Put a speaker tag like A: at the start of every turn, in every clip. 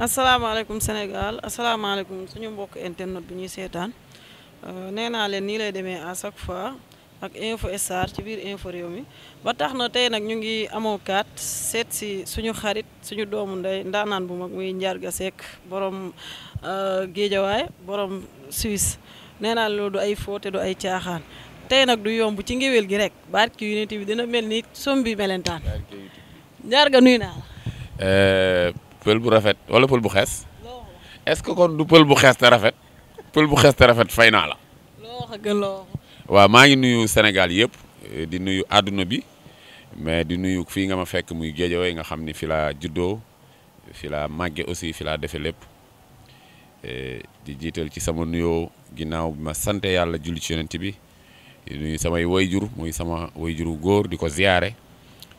A: asalaamaaleykum Sénégal asalaamaaleykum suñu mbokk internet bi ñuy seetaan nee naa leen nii lay demee à chaque fois ak Info Star ci biir info réew mi ba tax na tey nag ñu ngi amoo kaat seet si suñu xarit suñu doomu ndey ndaanaan bu mag muy Ndiarga Seck borom géejawaay borom Suisse nee naa loolu du ay foote du ay caaxaan tey nag du yomb ci ngéwél gi rek barki unité bi dina mel ni sombi melentaan Ndiarga nuyu naa la.
B: pël bu rafet wala pël bu xees est-ce que kon du pël bu xees te rafet pël bu xees te rafet fay naa la.
A: loo wax gën loo
B: waaw maa ngi nuyu Sénégal yëpp di nuyu àdduna bi mais di nuyu fii nga ma fekk muy Guédiawaye nga xam ni fi laa juddoo fi laa màgge aussi fi laa defee lépp di jiital ci sama nuyoo ginnaaw bi ma sante yàlla julli ci yonent bi di nuyu samay wayjur muy sama wayjuru góor di ko ziyaare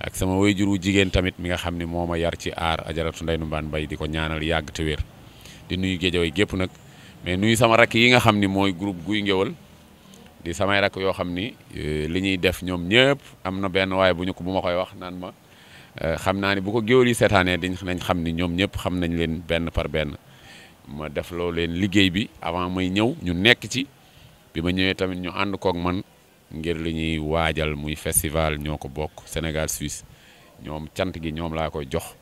B: ak sama wayjuru jigéen tamit mi nga xam ne moo ma yar ci aar ajaratu Ndeye Mbane Mbaye di ko ñaanal yàgg te wér di nuyu Guédiawaye gépp nag mais nuyu sama rakk yi nga xam ni mooy groupe Guy Ngéwël di samay rakk yoo xam ni li ñuy def ñoom ñëpp am na benn waaye bu ma koy wax naan ma xam naa ni bu ko géwël yi seetaanee nañ xam ni ñoom ñëpp xam nañ leen benn par benn ma def loo leen liggéey bi avant may ñëw ñu nekk ci bi ma ñëwee tamit ñu ànd koog man ngir li ñuy waajal muy festival ñoo ko bokk Sénégal Suisse ñoom cant gi ñoom laa koy jox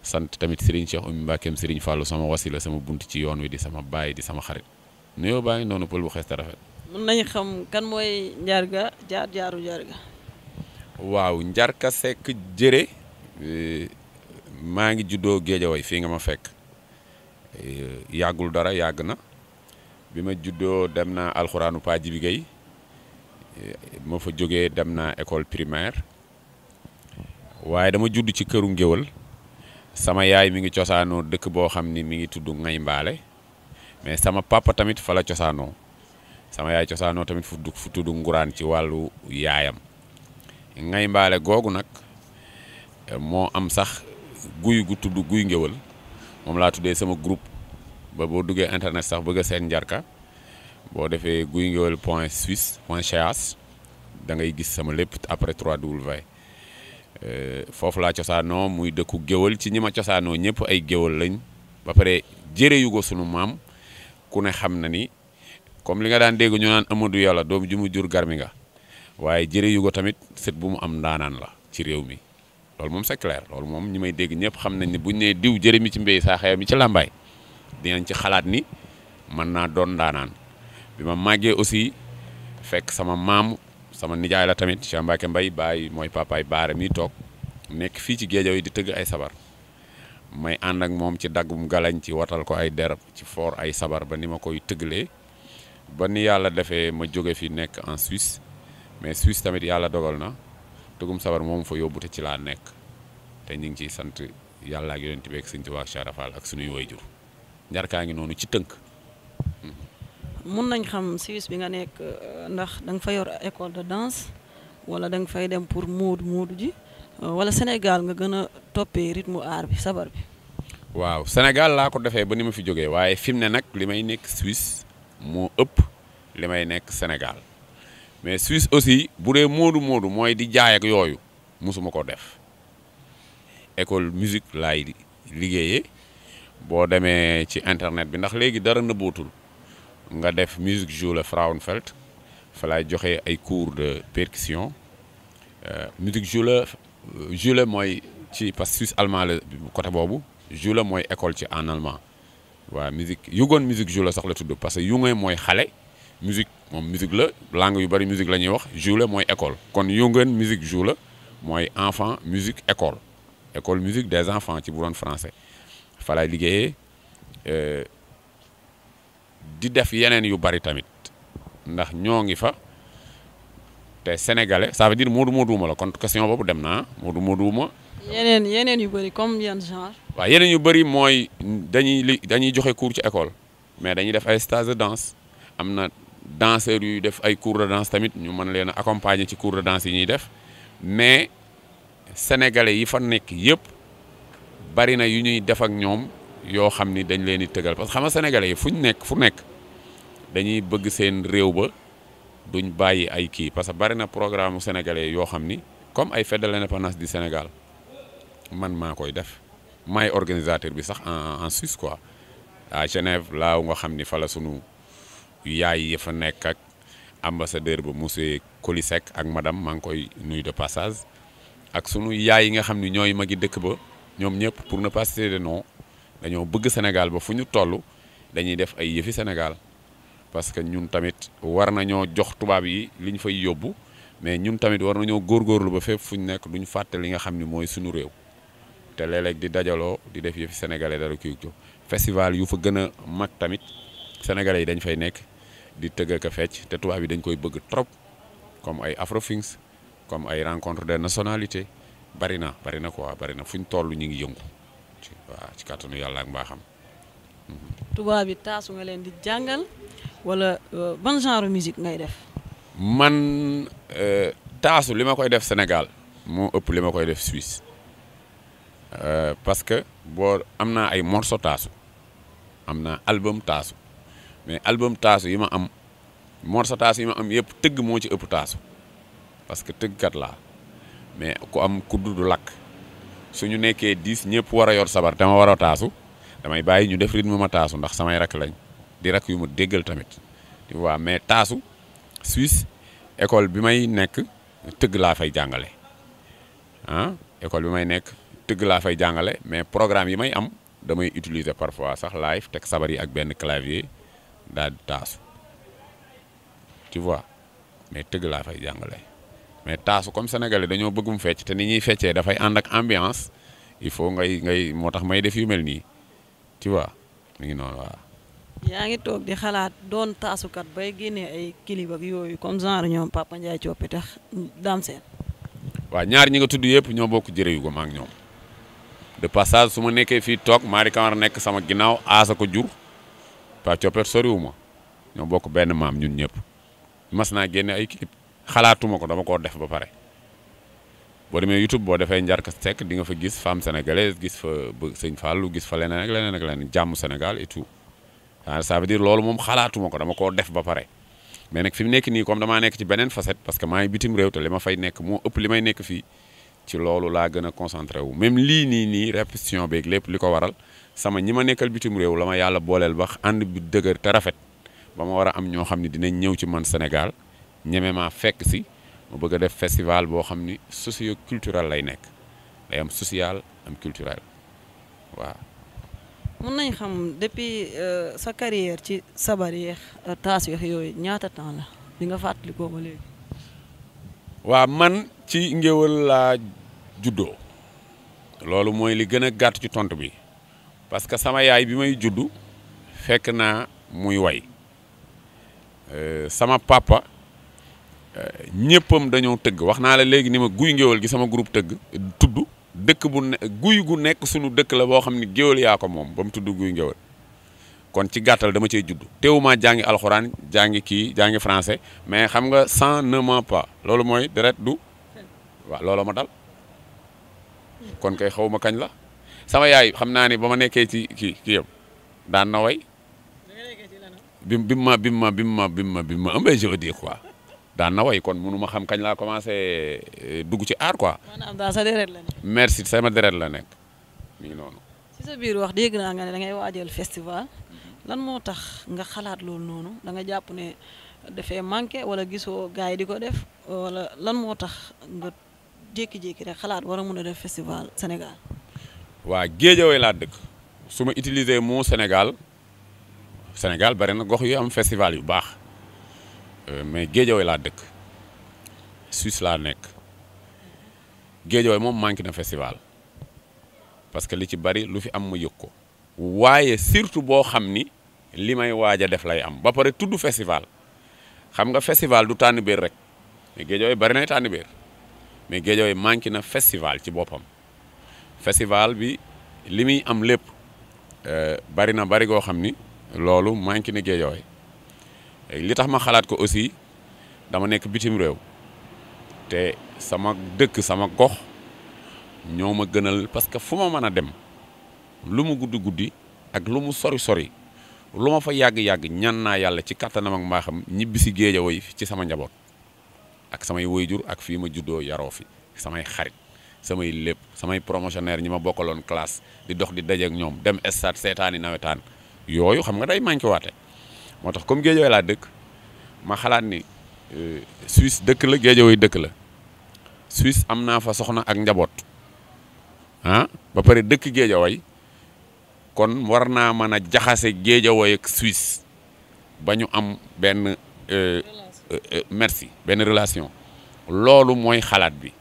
B: sant tamit Serigne Cheikh Oumy Mbacké Serigne Fallou sama wasila sama bunt ci yoon wi di sama baay di sama xarit nuyoo baa ngi noonu pël bu xees te rafet.
A: mën nañu xam kan mooy Ndiarga jaaru Ndiarga.
B: waaw Ndiarga Seck jëre maa ngi juddoo Guédiawaye fii nga ma fekk yàggul dara yàgg na bi ma juddoo dem naa alxuraanu Pa Jibi Gueye ma fa jógee dem naa école primaire waaye dama judd ci këru ngéwël sama yaay mi ngi cosaanoo dëkk boo xam ni mi ngi tudd Ngay Mbaale mais sama papa tamit fa la cosaanoo sama yaay cosaanoo tamit fu tudd Nguraan ci wàllu yaayam Ngay Mbaale googu nag moo am sax guy gu tudd Guy Ngéwël moom laa tuddee sama groupe ba boo duggee internet sax bëgg a seen Ndiarga boo defee Guy Ngéwël point suisse point ch da ngay gis sama lépp après 3W foofu laa cosaanoo muy dëkku géwël ci ñi ma cosaanoo ñëpp ay géwël lañ ba pare jëre yu ko sunu maam ku ne xam na ni comme li nga daan dégg ñu naan Amadou Yàlla doom ju mu jur garmi nga waaye jëre yu ko tamit sët bu mu am ndaanaan la ci réew mi loolu moom c'est clair loolu moom ñi may dégg ñëpp xam nañ ni buñ nee diw jëre mi ci mbéy saa xew mi ci làmbaay dinañ ci xalaat ni mën naa doon ndaanaan bi ma màggee aussi fekk sama maam sama nijaay la tamit Cheikh Mbacké Mbaye baay mooy papaay baara mi toog nekk fii ci Guédiawaye di tëgg ay sabar may ànd ak moom ci daggum galañ ci watal ko ay derab ci foor ay sabar ba ni ma koy tëggalee ba ni yàlla defee ma jóge fi nekk en Suisse mais Suisse tamit yàlla dogal na tëggum sabar moom fa yóbbu te ci laa nekk te ñu ngi ciy sant yàlla ak yonent bi ak Sëñ Tuubaa ak Cheikh Rafal ak sunuy wayjur Ndiarga ngi noonu ci tënk.
A: mun nañ xam Suisse bi nga nekk ndax da nga fa yor école de danse wala da nga fay dem pour muudu ji wala Sénégal nga gën a toppee rythme art bi sabar bi.
B: waaw Sénégal laa ko defee ba ni ma fi jógee waaye fi mu ne nag li may nekk Suisse moo ëpp li may nekk Sénégal mais Suisse aussi bu dee moodu mooy di jaay ak yooyu mosuma ko def école musique laay liggéeyee boo demee ci internet bi ndax léegi dara nëbbootul nga def musique joue Frauenfeld fa laay joxe ay cours de percussion musique joue mooy ci parce que Suisse allemand la côté boobu joue mooy école ci en allemand waaw musique yugoon musique joue sax la tudd parce que yunge mooy xale musique moom musique la langue yu bari musique la ñuy wax joue mooy école kon yungoon musique joue mooy enfant musique école musique des enfants ci bu doon français fa laay liggéeyee di def yeneen yu bari tamit ndax ñoo ngi fa te sénégalais ça veut dire moodu la kon question boobu dem naa moodu.
A: yeneen yu bari comme yan genre.
B: waaw yeneen yu bari mooy dañuy joxe cours ci école mais dañuy def ay stage de danse am na danseurs yuy def ay cours de danse tamit ñu mën leen a accompagner ci cours de danse yi ñuy def mais sénégalais yi fa nekk yëpp bari na yu ñuy def ak ñoom. yoo xam ni dañ leen di tëgal parce que xam nga sénégalais yi fu nekk dañuy bëgg seen réew ba duñ bàyyi ay kii parce que bari na programme sénégalais yoo xam ni comme ay fête de l'indépendance du Sénégal man maa koy def maay organisateur bi sax en Suisse quoi à Genève laa nga xam ni fa la sunu yaay yi fa nekk ak ambassadeur ba monsieur Colisec ak madame maa ngi koy nuyu de passage ak sunu yaay yi nga xam ni ñooy magi dëkk ba ñoom ñëpp pour ne pas citer de nom dañoo bëgg Sénégal ba fu ñu toll dañuy def ay yëfi Sénégal parce que ñun tamit war nañoo jox tubaab yi li ñu fay yóbbu mais ñun tamit war nañoo góorgóorlu ba fépp fu ñu nekk duñu fàtte li nga xam ni mooy suñu réew te léeg-léeg di dajaloo di def yëfi sénégalais dara kii festival yu fa gën a mag tamit sénégalais yi dañ fay nekk di tëgg ak a fecc te tubaab yi dañ koy bëgg trop comme ay Afrofings comme ay rencontre des nationalités bari na quoi bari na fu ñu toll ñu ngi yëngu waaw ci kàttanu yàlla ak mbaaxam.
A: tubaab yi taasu nga leen di jàngal wala ban genre musique ngay def.
B: man taasu li ma koy def Sénégal moo ëpp li ma koy def Suisse parce que boo am naa ay morceau taasu am naa album taasu mais album taasu yi ma am morceau taasu yi ma am yëpp tëgg moo ci ëpp taasu parce que tëggkat laa mais ku am kuddu du lakk suñu nekkee 10 ñëpp war a yor sabar te ma war a taasu damay bàyyi ñu def rythme ma taasu ndax samay rak lañ di rak yu ma déggal tamit tu vois mais taasu Suisse école bi may nekk tëgg laa fay jàngale école bi may nekk tëgg laa fay jàngale mais programme yi may am damay utiliser parfois sax live teg sabar yi ak benn clavier daal di taasu tu vois mais tëgg laa fay jàngale mais taasu comme sénégalais dañoo bëggum fecc te ni ñuy feccee dafay ànd ak ambiance il faut ngay moo tax may def yu mel nii tu vois mi ngi noonu waaw.
A: yaa ngi toog di xalaat doon taasukat bay génnee ay clip ak yooyu comme genre ñoom Papa Ndiaye Coppi tax Dame Sène.
B: waaw ñaar ñi nga tudd yëpp ñoo bokk jërë yu ko ma ak ñoom de passage su ma nekkee fii toog Mari Camara nekk sama ginnaaw aasa ko jur Papa Coppet soriwu ma ñoo bokk benn maam ñun ñëpp mas naa génne ay clip xalaatuma ko dama koo def ba pare boo demee YouTube boo defee Njarka Seck di nga fa gis femme sénégalaise gis fa Sëñ Fallou gis fa leneen ak leneen jàmm Sénégal et tout ça veut dire loolu moom xalaatuma ko dama koo def ba pare mais nag fi mu nekk nii comme damaa nekk ci beneen facette parce que maa ngi bitim réew te li ma fay nekk moo ëpp li may nekk fii ci loolu laa gën a concentré wu même lii nii répétition beeg lépp li ko waral sama ñi ma nekkal bitim réew la ma yàlla booleel ba ànd bi dëgër te rafet ba ma war a am ñoo xam ne dinañ ñëw ci man Sénégal ñeme maa fekk si ma bëgg a def festival boo xam ni socio culturel lay nekk day am social am culturel waaw.
A: mën nañ xam depuis sa carrière ci sabar yeex taas yeex yooyu ñaata temps la bi nga fàttalikoo ba léegi.
B: waaw man ci ngéwël laa juddoo loolu mooy li gën a gàtt ci tontu bi parce que sama yaay bi may juddu fekk naa muy way sama papa ñëppam dañoo tëgg wax naa la léegi ni ma guy ngéwël gi sama groupe tëgg tudd dëkk bu ne guy gu nekk sunu dëkk la boo xam ne géwël yaa ko moom ba mu tudd guy ngéwël kon ci gàttal dama cey judd teewuma jàngi alxuraan jàngi français mais xam nga sang ne ment pas loolu mooy deret du waaw loolu ma dal kon kay xaw ma kañ la sama yaay xam naa ni ba ma nekkee ci kii yëpp daan na way bi ma ëmbee je veux dire quoi daan na way kon mënu ma xam kañ laa commencé dugg ci art quoi.
A: maanaam daal sa deret la nekk.
B: merci sama deret la nekk mi ngi noonu.
A: ci sa biir wax dégg naa nga ne da ngay waajal festival lan moo tax nga xalaat loolu noonu da nga jàpp ne dafay manqué wala gisoo gars yi di ko def wala lan moo tax nga jékki-jékki rek xalaat war a mun a def festival Sénégal.
B: waa Guédiawaye laa dëkk su ma utiliser mot Sénégal bari na gox yu am festival yu baax. mais Guédiawaye laa dëkk Suisse laa nekk Guédiawaye moom manqué na festival parce que li ci bari lu fi am ma yëg ko waaye surtout boo xam ni li may waaj a def lay am ba pare tudd festival xam nga festival du tànn biir rek mais Guédiawaye bari na tànn biir mais Guédiawaye manqué na festival ci boppam festival bi li muy am lépp bari na bari goo xam ni loolu manqué na Guédiawaye li tax ma xalaat ko aussi dama nekk bitim réew te sama dëkk sama gox ñoo ma gënal parce que fu ma mën a dem lu mu guddi ak lu mu sori lu ma fa yàgg ñaan naa yàlla ci kattanam ak mbaaxam ñibbi si Guédiawaye ci sama njaboot ak samay waajur ak fii ma juddoo yaroo fi samay xarit samay lépp samay promotionnaire ñi ma bokkaloon classe di dox di daje ak ñoom dem stade seetaani nawetaan yooyu xam nga day manqué waate moo tax comme Guédiawaye laa dëkk ma xalaat ni Suisse dëkk la Guédiawaye dëkk la Suisse am naa fa soxna ak njaboot ah ba pare dëkk Guédiawaye kon war naa mën a jaxase Guédiawaye ak Suisse ba ñu am benn merci benn relation loolu mooy xalaat bi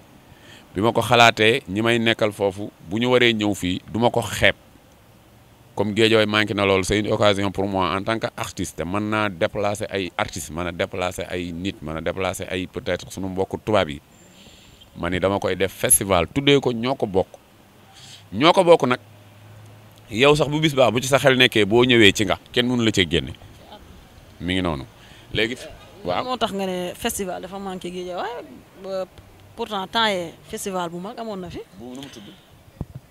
B: ma ko xalaatee ñi may nekkal foofu bu ñu waree ñëw fii du ma ko xeeb comme Guédiawaye manqué na loolu c'est une occasion pour moi en tant que artiste mën naa déplacer ay artistes mën a déplacer ay nit mën a déplacer ay peut-être sunu mbokku tubaab yi ma ni dama koy def festival tuddee ko ñoo ko bokk nag yow sax bu bis baax bu ci sa xel nekkee boo ñëwee ci nga kenn mënu la cee génne mi ngi noonu léegi. waaw
A: moo tax nga ne festival dafa manqué Guédiawaye pourtant temps yee festival bu mag amoon na fi.
B: bu nu mu tudd.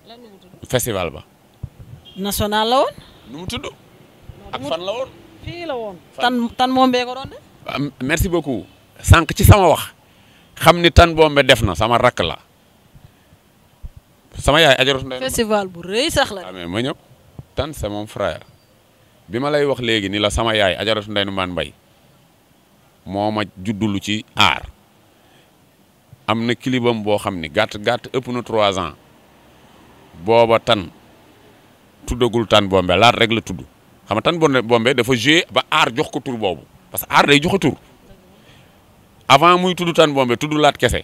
A: lan nu mu tudd.
B: festival ba.
A: national la woon.
B: nu mu tudd. ak fan la woon.
A: fii la woon. tan moom bee ko doon def.
B: merci beaucoup. sànq ci sama wax xam ni tan bombe def na sama rakk la sama yaay ajaratu ndey.
A: festival bu rëy sax la.
B: mais ma ñëw tan c'est mon frère bi ma lay wax léegi ni la sama yaay ajaratu ndey nu maan mbay moo ma juddulu ci aar am na kilibam boo xam ni gàtt ëpp na 3 ans booba tan tuddagul tan bombe laat rek la tudd xam nga tan bombe dafa joué ba aar jox ko tur boobu parce que aar day joxe tur avant muy tudd tan bombe tudd laat kese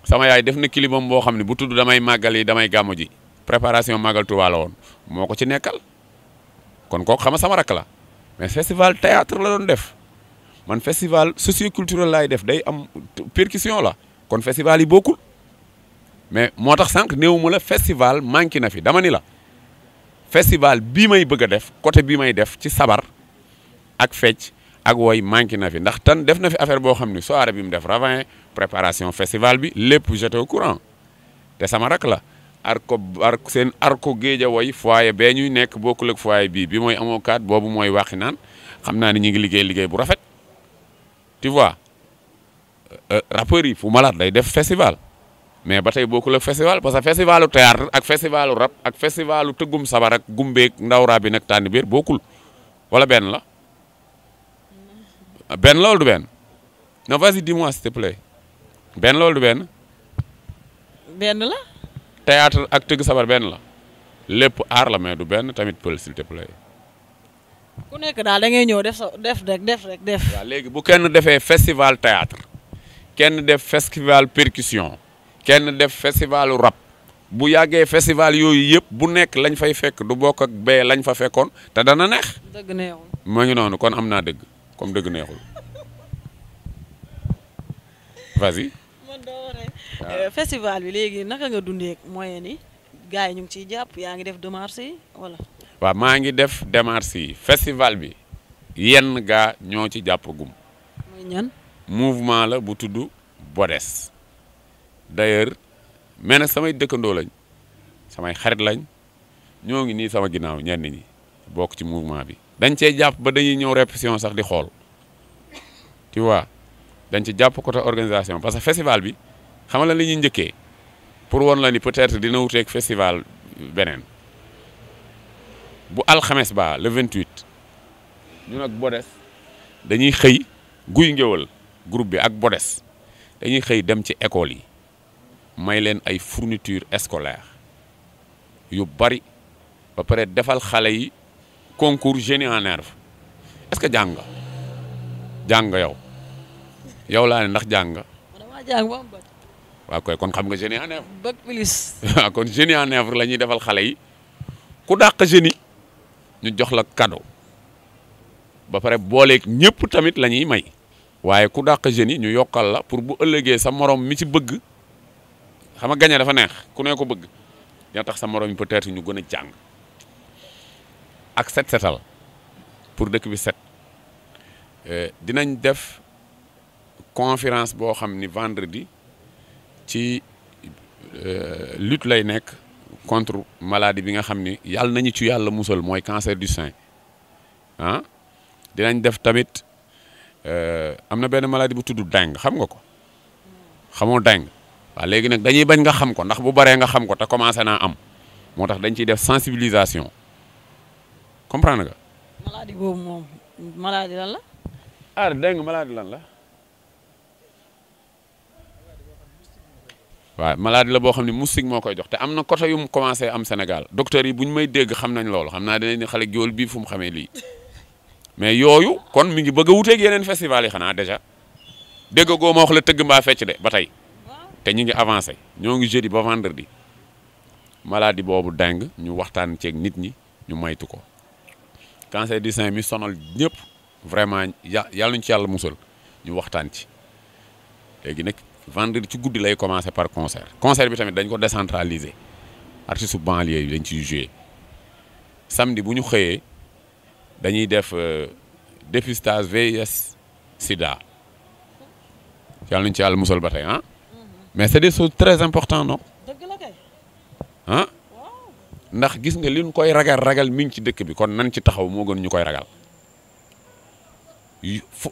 B: sama yaay def na kilibam boo xam ne bu tudd damay màggal yi damay gàmmu ji préparation màggal Tuubaa la woon moo ko ci nekkal kon kooku xam nga sama rakk la mais festival théâtre la doon def man festival socioculturel laay def day am percussion la kon festival yi bokkul mais moo tax sànq néew mu la festival manqué na fi dama ni la festival bii may bëgg a def côté bii may def ci sabar ak fecc ak woy manqué na fi ndax tan def na fi affaire boo xam ni soirée bi mu def ravin préparation festival bi lépp j'étais au courant te sama rak la seen arko Guédiawaye foyer bee ñuy nekk bokkul ak foyer bi mooy amoo kaat boobu mooy waxi naan xam naa ni ñu ngi liggéey bu rafet tu vois rappeurs yi Fou Malade day def festival mais ba tey bokkul ak festival parce que festivalu théâtre ak festivalu rap ak festivalu tëggum sabar ak gumbeeg ndawraa bi nag tànn biir bokkul wala benn la benn loolu du benn non vas-y dis-moi s'il te plaît benn loolu du benn.
A: benn la.
B: théâtre ak tëgg sabar benn la lépp aar la mais du benn tamit pël s'il te plaît.
A: ku nekk daal da ngay ñëw def def.
B: waaw léegi bu kenn defee festival théâtre kenn def festival percussion kenn def festivalu rap bu yàggee festival yooyu yëpp bu nekk lañ fay fekk du bokk ak bee lañ fa fekkoon te dana neex.
A: dëgg neexul.
B: moo ngi noonu kon am naa dëgg comme dëgg neexul vas-y.
A: man doo festival bi léegi naka nga dundee moyen ni gars yi ñu ngi ciy jàpp yaa ngi def démarche yi wala.
B: waaw maa ngi def démarche yi festival bi yenn gaa ñoo ci jàpp gum.
A: mooy ñan.
B: mouvement la bu tudd Bodes d'ailleurs mais nag samay dëkkandoo lañ samay xarit lañ ñoo ngi nii sama ginnaaw ñenn ñi bokk ci mouvement bi. dañ cee jàpp ba dañuy ñëw répétition sax di xool tu vois dañ ci jàpp côté organisation parce que festival bi xam nga la ñuy njëkkee pour woon la ni peut-être dina wuteeg festival beneen. bu alxames ba le 28 ñun ak Bodes dañuy xëy guy ngéwal groupe bi ak Bodes dañuy xëy dem ci école yi may leen ay fourniture scolaire yu bari ba pare defal xale yi concours génie en herbe est-ce que jàng nga yow laa ne ndax jàng nga.
A: damaa jàng ba am bët.
B: waaw koy kon xam nga génie en herbe.
A: bëgg plus.
B: waaw kon génie en herbe la ñuy defal xale yi ku dàq génie ñu jox la cadeau ba pare booleeg ñëpp tamit la ñuy may waaye ku dàq génie ñu yokkal la pour bu ëllëgee sa morom mi ci bëgg xam nga gañe dafa neex ku ne ko bëgg dina tax sa morom yi peut-être ñu gën a jàng ak setal pour dëkk bi set dinañ def conférence boo xam ni vendredi ci lutte lay nekk. contre maladie bi nga xam ni yàlla nañu ci yàlla musal mooy cancer du sein ah dinañ def tamit am na benn maladie bu tudd dengue xam nga ko xamoo dengue waaw léegi nag dañuy bañ nga xam ko ndax bu baree nga xam ko te commencé naa am moo tax dañ ciy def sensibilisation comprendre nga.
A: maladie boobu moom maladie lan la.
B: ah dégg nga maladie lan la. waaw maladie la boo xam ne moustique moo koy jox te am na côté yu mu commencé am Sénégal docteur yi bu ñu may dégg xam nañ loolu xam naa dinañ ne xale géwél bii fu mu xamee lii mais yooyu kon mi ngi bëgg a wuteeg yeneen festival yi xanaa déjà dégg goo ma wax la tëgg mbaa fecc de ba tey te ñu ngi avancé ñoo ngi jeudi ba vendredi maladie boobu dang ñu waxtaan ceeg nit ñi ñu maytu ko cancer du sein mi sonal ñëpp vraiment yàlla ñu ci yàlla musal ñu waxtaan ci léegi nag vendredi ci guddi lay commencer par concert bi tamit dañ ko décentraliser artiste banlieue yi dañ ciy jouer samedi bu ñu xëyee dañuy def dépistage VIH sida yàlla nañu ci yàlla musal ba tey ah mais c'est des choses très importantes non
A: dëgg la kay.
B: ah ndax gis nga li ñu koy ragal mi ngi ci dëkk bi kon nan ci taxaw moo gën ñu koy ragal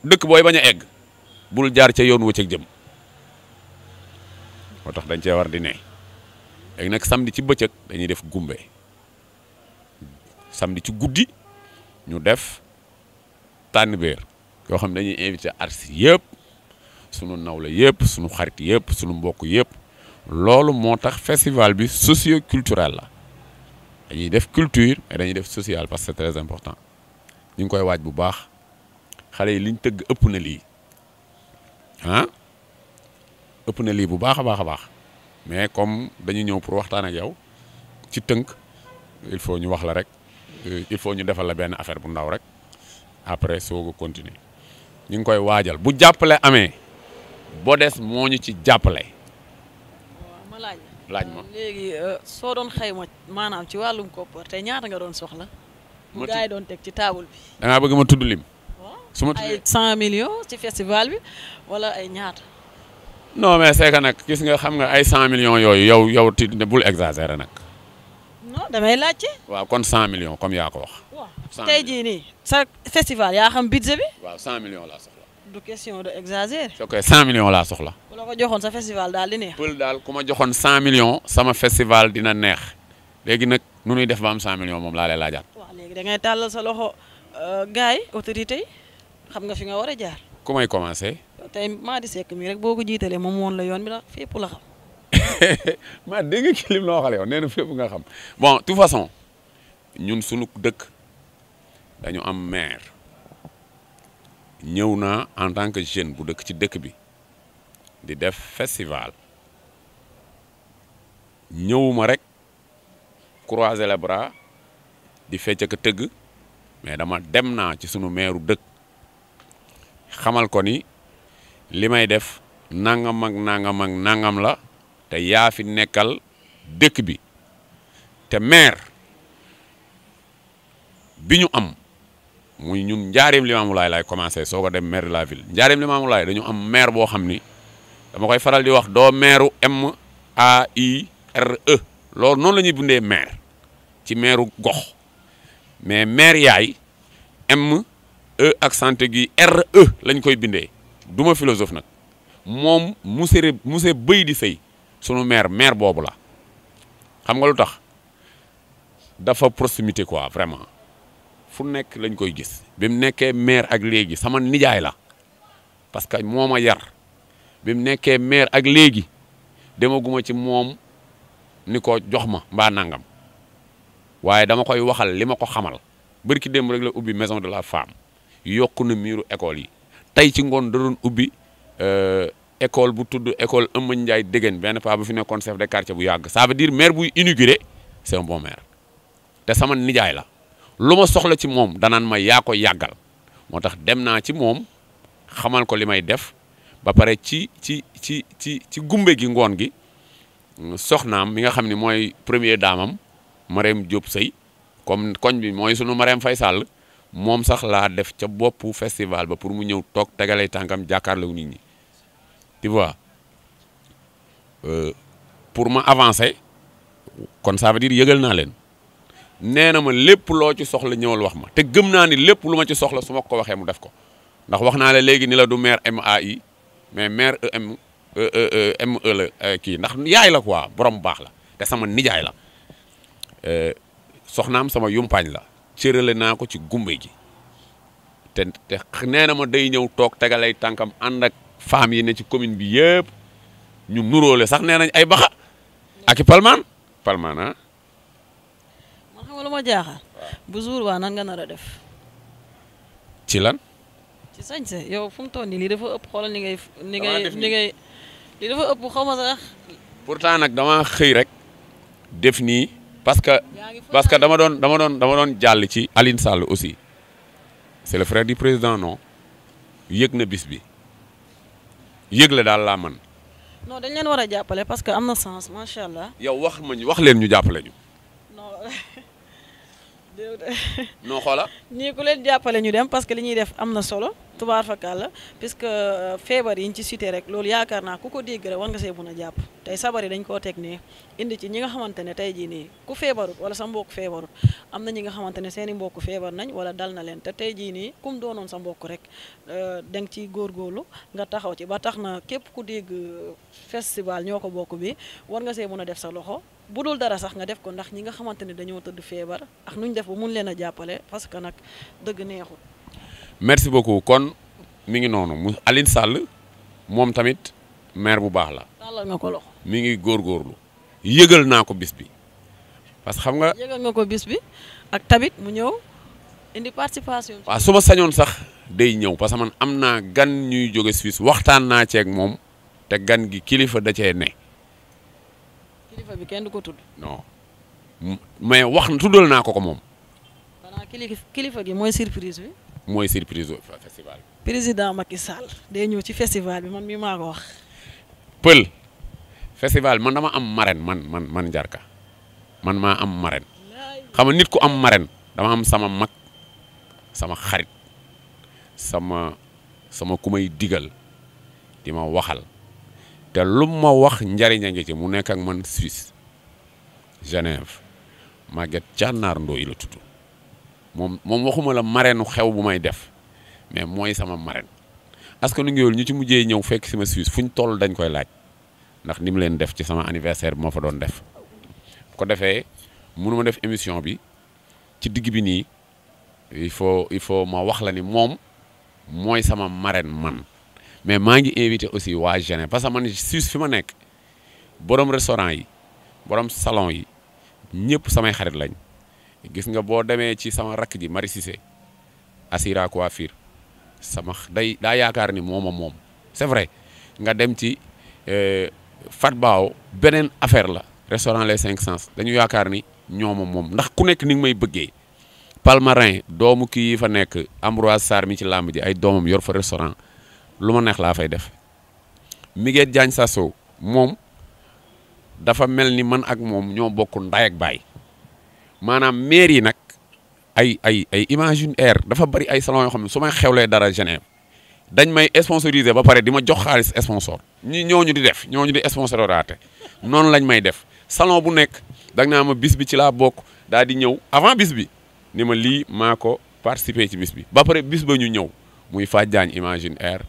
B: dëkk booy bañ a egg bul jaar ca yoon wëccëg jëm moo tax dañ cee war di ne léegi nag samedi ci bëccëg dañuy def gumbe samedi ci guddi ñu def tànn béer yoo xam ne dañuy invité artistes yëpp sunu nawle yëpp sunu xarit yëpp sunu mbokk yëpp loolu moo tax festival bi socio-culturel la dañuy def culture mais dañuy def social parce que c'est très important ñu ngi koy waaj bu baax xale yi liñ tëgg ëpp na lii ah ëpp na lii bu baax a baax a baax mais comme dañu ñëw pour waxtaan ak yow ci tënk il faut ñu wax la rek il faut ñu defal la benn affaire bu ndaw rek après soog a continuer ñu ngi koy waajal bu jàppale amee Bodes moo ñu ci jàppale.
A: waaw ma
B: laaj ma
A: léegi soo doon xayma maanaam ci wàllum koppar te ñaata nga doon soxla. bu gars yi doon teg ci table bi.
B: da ngaa bëgg ma tudd lim. su ma
A: ay 100 millions ci festival bi wala ay ñaata.
B: non mais c'est que nag gis nga xam nga ay 100 millions yooyu yow ti bul exagérer nag.
A: non damay laajte.
B: waaw kon 100 millions comme yaa ko wax.
A: waaw tey jii nii sa festival yaa xam budget bi.
B: waaw 100 millions laa soxla.
A: du question de exagérer.
B: ok 100 millions laa soxla.
A: ku la ko joxoon sa festival daal di neex.
B: pël daal ku ma joxoon 100 millions sama festival dina neex léegi nag nu ñuy def ba am 100 millions moom laa lay laajaat.
A: waaw léegi da ngay tàllal sa loxo gars yi autorités yi xam nga fi nga war a jaar.
B: ku may commencer.
A: tey Mady Seck mi rek boo ko jiitalee moom woon la yoon bi la fépp la xam.
B: maa dégg nga ci lim la waxale yow nee na fépp nga xam bon de toute façon ñun sunu dëkk dañu am maire ñëw naa en tant que jeune bu dëkk ci dëkk bi di def festival ñëwuma rek croiser les bras di fecc ak tëgg mais dama dem naa ci sunu maireu dëkk xamal ko ni li may def nangam ak nangam ak nangam la te yaa fi nekkal dëkk bi te maire bi ñu am muy ñun Njaareem Limaamulaay laay commencé soo ko dem maire de la ville Njaareem Limaamulaay dañu am maire boo xam ni dama koy faral di wax doo maireu MAIRE loolu noonu la ñuy bindee maire ci maireu gox mais maire yaay ME accent gi RE lañ koy bindee duma philosophe nag moom monsieur Bëy di Sëy sunu maire boobu la xam nga lu tax dafa proximité quoi vraiment fu nekk lañ koy gis bi mu nekkee maire ak léegi sama nijaay la parce que moo ma yar bi mu nekkee maire ak léegi demaguma ci moom ni ko jox ma mbaa nangam waaye dama koy waxal li ma ko xamal bërki démb rek la ubbi maison de la femme yokku na miiru école yi tey ci ngoon da doon ubbi école bu tudd école Ëmmañ Ndiaye Dégène benn paa bu fi nekkoon chef de quartier bu yàgg ça veut dire maire buy inauguré c'est un bon maire te sama nijaay la lu ma soxla ci moom danaan ma yaa ko yàggal moo tax dem naa ci moom xamal ko li may def ba pare ci gumbe gi ngoon gi soxnaam mi nga xam ni mooy premier daamam Marème Diop Sey comme koñ bi mooy sunu Marème Faye Sall moom sax laa def ca boppu festival ba pour mu ñëw toog tegalay tànkam jàkkaarloo nit ñi tu vois pour ma avancer kon ça veut dire yëgal naa leen nee na ma lépp loo ci soxla ñëwal wax ma te gëm naa ni lépp lu ma ci soxla su ma ko waxee mu def ko ndax wax naa la léegi ni la du maire MAI mais maire ME la kii ndax yaay la quoi borom baax la te sama nijaay la soxnaam sama yumpaañ la cërale naa ko ci gumbe gi te nee na ma day ñëw toog tegalay tànkam ànd ak femmes yi ne ci commune bi yëpp ñu nuróole sax nee nañ ay baxa ak i palmaan ah.
A: man xam nga lu ma jaaxal. bu jour waa nan nga nar a def.
B: ci lan.
A: ci sañse yow fu mu toll nii lii dafa ëpp xoolal ni ngay lii dafa ëpp xaw ma sax.
B: pourtant nag dama xëy rek def nii parce que dama doon jàll ci Aline Sall aussi c'est le frère du président non yëg na bis bi yëg la daal laa man
A: non dañ leen war a jàppale parce que am na sens macha allah.
B: yow wax leen ñu jàppale ñu.
A: non.
B: non xoola.
A: ñii ku leen jàppale ñu dem parce que li ñuy def am na solo tubaar fakal la puisque feebar yi ñu ci cité rek loolu yaakaar naa ku ko dégg rek war nga see mën a jàpp tey sabar yi dañ koo teg nii indi ci ñi nga xamante ne tey jii nii ku feebarut wala sa mbokk feebarut am na ñi nga xamante ne seen i mbokk feebar nañ wala dal na leen te tey jii nii kum doonoon sa mbokk rek da nga ciy góorgóorlu nga taxaw ci ba tax na képp ku dégg festival ñoo ko bokk bi war nga see mën a def sa loxo bu dul dara sax nga def ko ndax ñi nga xamante ne dañoo tëdd feebar ak nuñ def ba mun leen a jàppale parce que nag dëgg neexul.
B: merci beaucoup kon mi ngi noonu mu Aline Sall moom tamit maire bu baax la.
A: tàllal nga ko loxo.
B: mi ngi góorgóorlu yëgal naa ko bis bi parce que xam nga.
A: yëgal nga ko bis bi ak tamit mu ñëw indi participation.
B: waaw su ma sañoon sax day ñëw parce que man am naa gan ñuy jóge Suisse waxtaan naa ceeg moom te gan gi kilifa da cee ne.
A: kilifa bi kenn du ko tudd.
B: non mais tuddal naa ko moom.
A: xanaa kilifa gi mooy surprise bi.
B: mooy surprise festival bi.
A: président Macky Sall day ñëw ci festival bi man mii maa ko wax.
B: Pël festival man dama am marraine man Njarka man maa am marraine xam nga nit ku am marraine dama am sama mag sama xarit sama ku may digal di ma waxal te lu ma wax njariñ a ngi ci mu nekk ak man Suisse Genève Maguette Cànnaar Ndooy la tudd moom waxuma la marraine xew bu may def mais mooy sama marraine askanu Ngéwél ñu ci mujjee ñëw fekk si ma Suisse fu ñu toll dañ koy laaj ndax ni mu leen def ci sama anniversaire bi moo fa doon def ko defee mënu ma def émission bi ci digg bi nii il faut ma wax la ni moom mooy sama marraine man mais maa ngi invité aussi waa Genève parce que man Suisse fi ma nekk borom restaurant yi borom salon yi ñëpp samay xarit lañ gis nga boo demee ci sama rakk ji Marie Cissé Assira Coiffure daa yaakaar ni moom c'est vrai nga dem ci Fat Bao beneen affaire la restaurant Les 5 Sens dañu yaakaar ni moom ndax ku nekk ni nga may bëggee Palmarin doomu kii yi fa nekk Ambroise Sarr mi ci làmb ji ay doomam yor fa restaurant lu ma neex laa fay def Miguel Diagne Sasso moom dafa mel ni man ak moom ñoo bokk nday ak baay maanaam maire yi nag ay Imagine Air dafa bari ay salon yoo xam ne su may xewlee dara Genève dañ may sponsoriser ba pare di ma jox xaalis sponsor ñooñu di def ñooñu di sponsoraate noonu lañ may def salon bu nekk da nga naa ma bis bi ci laa bokk daal di ñëw avant bis bi ni ma lii maa ko participer ci bis bi ba pare bis ba ñu ñëw muy Fadiagne Imagine Air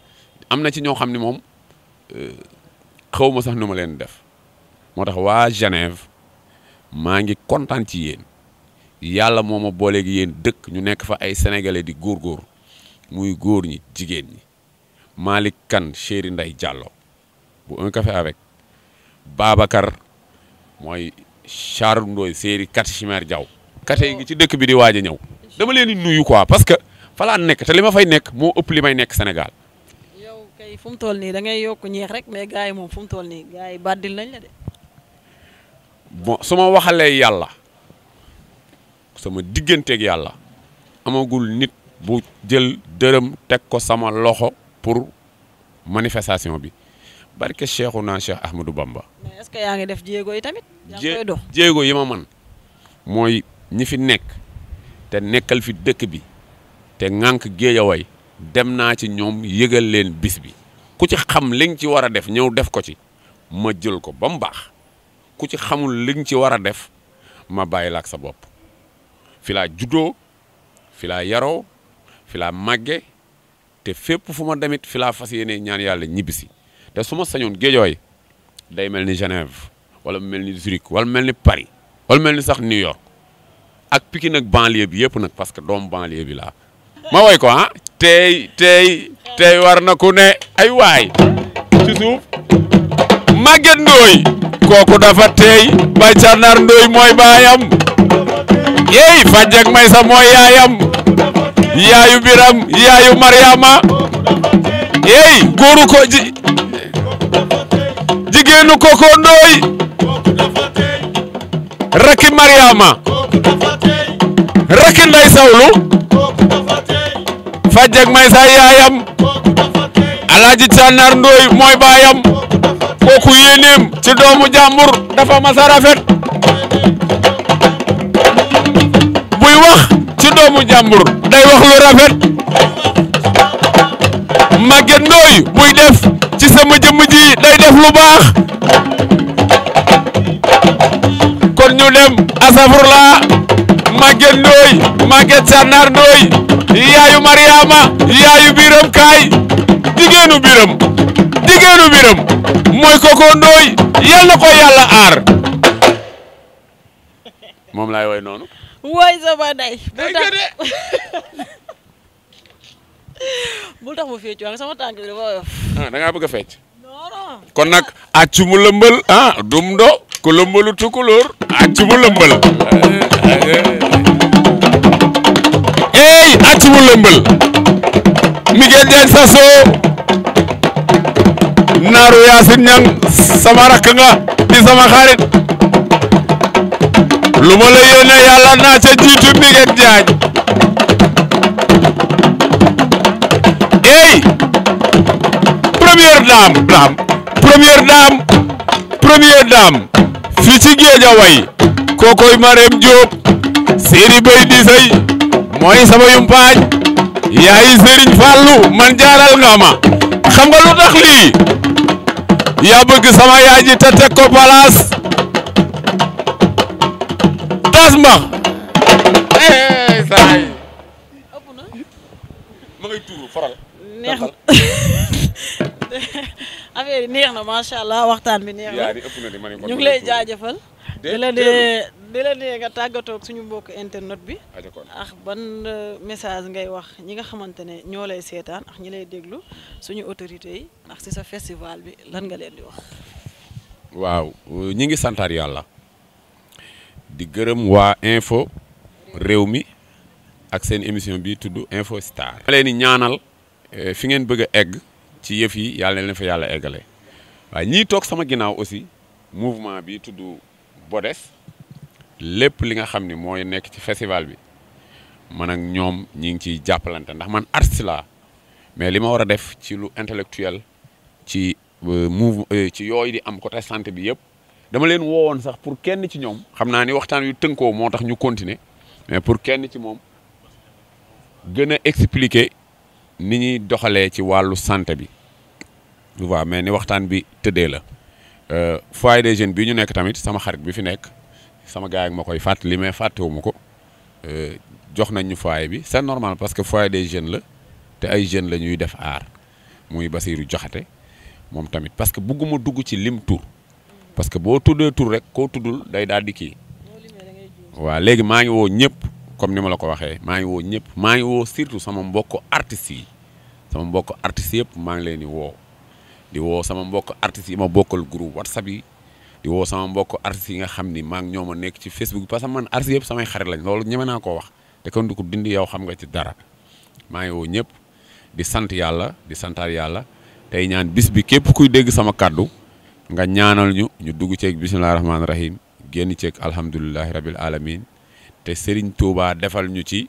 B: am na ci ñoo xam ne moom xaw ma sax nu ma leen def moo tax waa Genève maa ngi kontaan ci yéen yàlla moo ma booleeg yéen dëkk ñu nekk fa ay sénégalais di góorgóor muy góor ñi jigéen ñi Malick Kane Chéri Ndeye Diallo bu un café avec Babacar mooy Charles Ndoye Séri Kat Chimère Diaw kate yi ngi ci dëkk bi di waaj a ñëw dama leen di nuyu quoi parce que fa laa nekk te li ma fay nekk moo ëpp li may nekk Sénégal.
A: yow kay fu mu toll nii da ngay yokk ñeex rek mais gars yi moom fu mu toll nii gars yi bàddil nañ la de.
B: bon su ma waxalee yàlla sama digganteeg yàlla amagul nit bu jël dërëm teg ko sama loxo pour manifestation bi barke Cheikhouna Cheikh Ahmadou Bamba.
A: mais est-ce que yaa ngi def jéego yi tamit. yaa ngi koy dox
B: jéego yi ma man mooy ñi fi nekk te nekkal fi dëkk bi te ŋànk Géejawaay dem naa ci ñoom yëgal leen bis bi ku ci xam li nga ci war a def ñëw def ko ci ma jël ko ba mu baax ku ci xamul li nga ci war a def ma bàyyi la ak sa bopp fi laa juddoo fi laa yaroo fi laa màgge te fépp fu ma demit fi laa fas yéene ñaan yàlla ñibbisi te te su ma sañoon Guédiawaye day mel ni Genève wala mel ni Zurich wala mel ni Paris wala mel ni sax New York ak Pikine ak banlieue bi yëpp nag parce que doomu banlieue bi laa ma woy ko ah tey war na ku ne ay waay ci suuf Maguette Ndoye kooku dafa tey Baye Thiernar Ndoye mooy baayam yeey Fajek Maysa mooy yaayam yaayu Biram yaayu Mariama yeey góoru ko jigéenu Koko Ndoye rakki Mariama rakki Ndey Sawlu Fajek Maysa yaayam Alaaji Thiernar Ndoye mooy baayam kooku yéeneem ci doomu jàmbur dafa masa rafet buy wax ci doomu jàmbur day wax lu rafet Maguette Ndoye buy def ci sama jëmm ji day def lu baax kon ñu dem asafurla Maguette Ndoye Maguette Thiernar Ndoye yaayu Mariama yaayu Biram kaay jigéenu Biram mooy Koko Ndoye yal na ko yàlla aar moom laay woy noonu
A: woy sama day bul tax mu fecc sama tànk bi dafa woyof
B: da ngaa bëgg a fecc
A: non
B: kon nag accu mu lëmbal dum do ku lëmbalu tukulóor accu mu lëmbal accu mu lëmbal Miguel Diagne Sasso naaru Yaasin Ñang sama rakk nga di sama xarit lu ma la yéene yàlla naa ca jiitu Miguel Diagne première dame fii ci Guédiawaye kookoy Marème Diop séeri bay di say mooy sama yumpaañ yaayi Serigne Fallou man jaaral nga ma xam nga lu tax lii yaa bëgg sama yaay ji te teg ko palaas tas mbax saay ma ngay tuuru faral
A: neex affaire yi neex na macha allah waxtaan bi neex na ñu ngi lay jaajëfal di la nee nga tàggatoo ak suñu mbokk internet bi ak ban message ngay wax ñi nga xamante ne ñoo lay seetaan ak ñi lay déglu suñu autorités yi ak ci sa festival bi lan nga leen di wax.
B: waaw ñi ngi santaar yàlla di gërëm waa info réew mi ak seen émission bi tudd Info Star. ma leen di ñaanal fi ngeen bëgg a egg ci yëf yi yàlla na leen fa yàlla eggale waaye ñii toog sama ginnaaw aussi mouvement bi tudd Bodes lépp li nga xam ni mooy nekk ci festival bi man ak ñoom ñi ngi ciy jàppalante ndax man artiste laa mais li ma war a def ci lu intellectuel ci ci yooyu di am côté santé bi yëpp dama leen woowoon sax pour kenn ci ñoom xam naa ni waxtaan yu tënkoo moo tax ñu continuer mais pour kenn ci moom gën a expliquer ni ñuy doxalee ci wàllu santé bi tu vois mais ni waxtaan bi tëddee la foyer des jeunes bi ñu nekk tamit sama xarit bi fi nekk sama gars yi ma koy fàttali mais fàttewu ma ko jox nañ ñu foyer bi c'est normal parce que foyer des jeunes la te ay jeunes la ñuy def aar muy Basirou Diakhaté moom tamit parce que bugguma dugg ci lim tur parce que boo tuddee tur rek koo tuddul day daal di kii waaw léegi maa ngi woo ñëpp comme ni ma la ko waxee maa ngi woo ñëpp maa ngi woo surtout sama mbokk artistes yi sama mbokk artistes yëpp maa ngi leen di woo sama mbokk artistes yi ma bokkal groupe WhatsApp yi di woo sama mbokk artistes yi nga xam ni maa ngi ñoo ma nekk ci Facebook parce que man artistes yëpp samay xarit lañ loolu ñeme naa koo wax te kon du ko dindi yow xam nga ci dara maa ngi woo ñëpp di sant yàlla di santaat yàlla tey ñaan bis bi képp kuy dégg sama kàddu nga ñaanal ñu dugg ceeg bisimilah rahmaani rahim génn ceeg alhamdulilahi rabil alamin te Serigne Touba defal ñu ci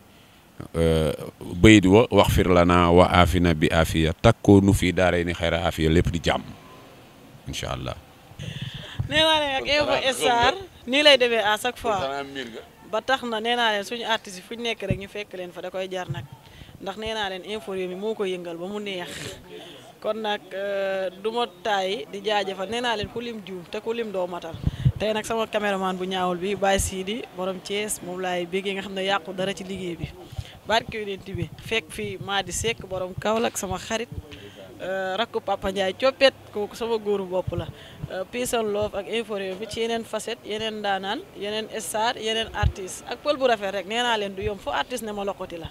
B: bayit wa wax fir lana wa afina bi afiya takkoo nu fii daaray ni xayra afiya lépp di jàmm incha allah.
A: nee naa leen ak Info Star nii lay demee à chaque fois ba tax na nee naa leen suñu artistes yi fu ñu nekk rek ñu fekk leen fa da koy jar nag ndax nee naa leen info mi moo ko yëngal ba mu neex kon nag du ma taay di jaajëfal nee naa leen ku lim juum te ku lim doo matal tey nag sama caméraman bu ñaawul bi Baye Sidi borom Thiès moom laay béggee nga xam ne yàqu dara ci liggéey bi barke yonent bi fekk fii maa di sekk borom Kaolack sama xarit rakku Papa Ndiaye coppet kooku sama góoru bopp la peace and love ak info réew mi ci yeneen facette yeneen daanaan yeneen star yeneen artiste ak pël bu rafet rek nee naa leen du yomb fo artiste ne ma loxoti la